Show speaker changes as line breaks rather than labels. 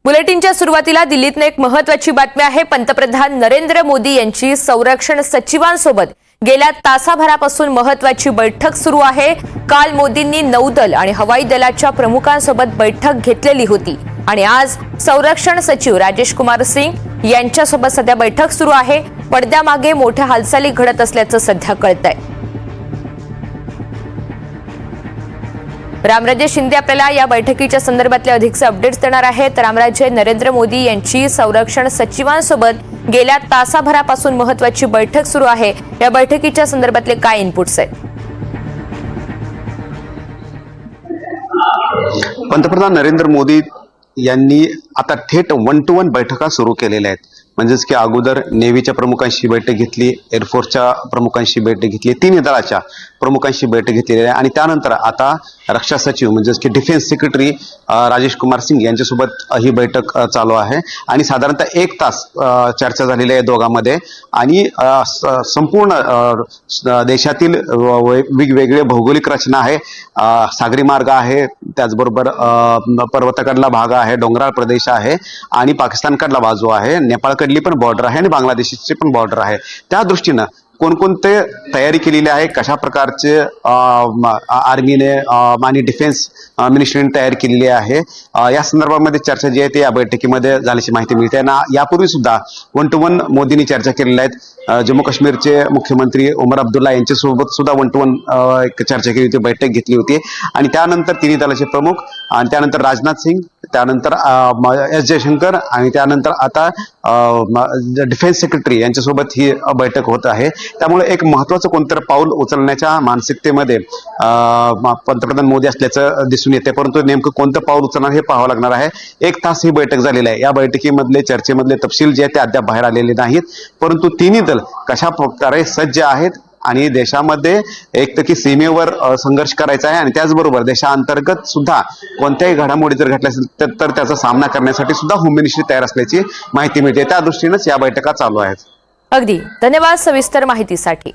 बुलेटिनच्या सुरुवातीला दिल्लीतून एक महत्त्वाची बातमी आहे। पंतप्रधान नरेंद्र मोदी यांची संरक्षण सचिवांसोबत गेल्या तासाभरापासून महत्त्वाची बैठक सुरू आहे। काल मोदींनी नौदल आणि हवाई दलाच्या प्रमुखांसोबत बैठक घेतलेली होती आणि आज संरक्षण सचिव राजेश कुमार सिंग यांच्यासोबत सध्या बैठक सुरू आहे। पडद्यामागे मोठ्या हालचाली घडत असल्याचं सध्या कळतंय। रामराजे शिंदे आपल्याला या बैठकीच्या संदर्भातले अधिकचे अपडेट्स देणार आहेत। रामराजे, नरेंद्र मोदी यांची संरक्षण सचिवांसोबत गेल्या तासाभरापासून महत्त्वाची बैठक सुरू आहे। या बैठकीच्या संदर्भातले काय इनपुट्स आहेत?
पंतप्रधान नरेंद्र मोदी यांनी आता थेट 1 to 1 बैठका सुरू केलेल्या आहेत। म्हणजेच की अगोदर नेव्हीच्या प्रमुखांशी बैठक घेतली, एअरफोर्सच्या प्रमुखांशी बैठक घेतली, तिन्ही दलाच्या प्रमुखांशी बैठक घेतलेली आहे आणि त्यानंतर आता रक्षा सचिव म्हणजेच की डिफेन्स सेक्रेटरी राजेश कुमार सिंग यांच्यासोबत ही बैठक चालू आहे आणि साधारणतः 1 तास चर्चा झालेली आहे दोघांमध्ये आणि संपूर्ण देशातील वेगवेगळे भौगोलिक रचना आहे, सागरी मार्ग आहे, त्याचबरोबर पर्वताकडला भाग आहे, डोंगराळ प्रदेश आहे आणि पाकिस्तानकडला बाजू आहे, नेपाळकडली पण बॉर्डर आहे आणि बांगलादेशची पण बॉर्डर आहे। त्या दृष्टीनं कोणकोणते तयारी केलेली आहे, कशा प्रकारचे आर्मीने आणि डिफेन्स मिनिस्ट्रीने तयारी केलेली आहे, या संदर्भामध्ये चर्चा जी आहे ते या बैठकीमध्ये झाल्याची माहिती मिळते ना। यापूर्वी सुद्धा 1 to 1 मोदींनी चर्चा केलेल्या आहेत। जम्मू काश्मीरचे मुख्यमंत्री उमर अब्दुल्ला यांच्यासोबत सुद्धा 1 to 1 एक चर्चा केली होती, बैठक घेतली होती आणि त्यानंतर तिन्ही दलाचे प्रमुख आणि त्यानंतर राजनाथ सिंग, त्यानंतर एस जयशंकर आणि त्यानंतर आता डिफेन्स सेक्रेटरी यांच्यासोबत ही बैठक होत आहे। त्यामुळे एक महत्त्वाचं कोणतं पाऊल उचलण्याच्या मानसिकतेमध्ये पंतप्रधान मोदी असल्याचं दिसून येते, परंतु नेमकं कोणतं पाऊल उचलणार हे पाहावं लागणार आहे। 1 तास ही बैठक झालेली आहे। या बैठकीमधले चर्चेमधले तपशील जे आहेत ते अद्याप बाहेर आलेले नाहीत, परंतु तिन्ही दल कशा प्रकारे सज्ज आहेत आणि देशामध्ये एक तर की सीमेवर संघर्ष करायचा आहे आणि त्याचबरोबर देशांतर्गत सुद्धा कोणत्याही घडामोडी जर घडल्या असेल तर त्याचा सामना करण्यासाठी सुद्धा होम मिनिस्ट्री तयार असल्याची माहिती मिळते। त्या दृष्टीनेच या बैठका चालू आहेत।
अगदी धन्यवाद सविस्तर माहितीसाठी।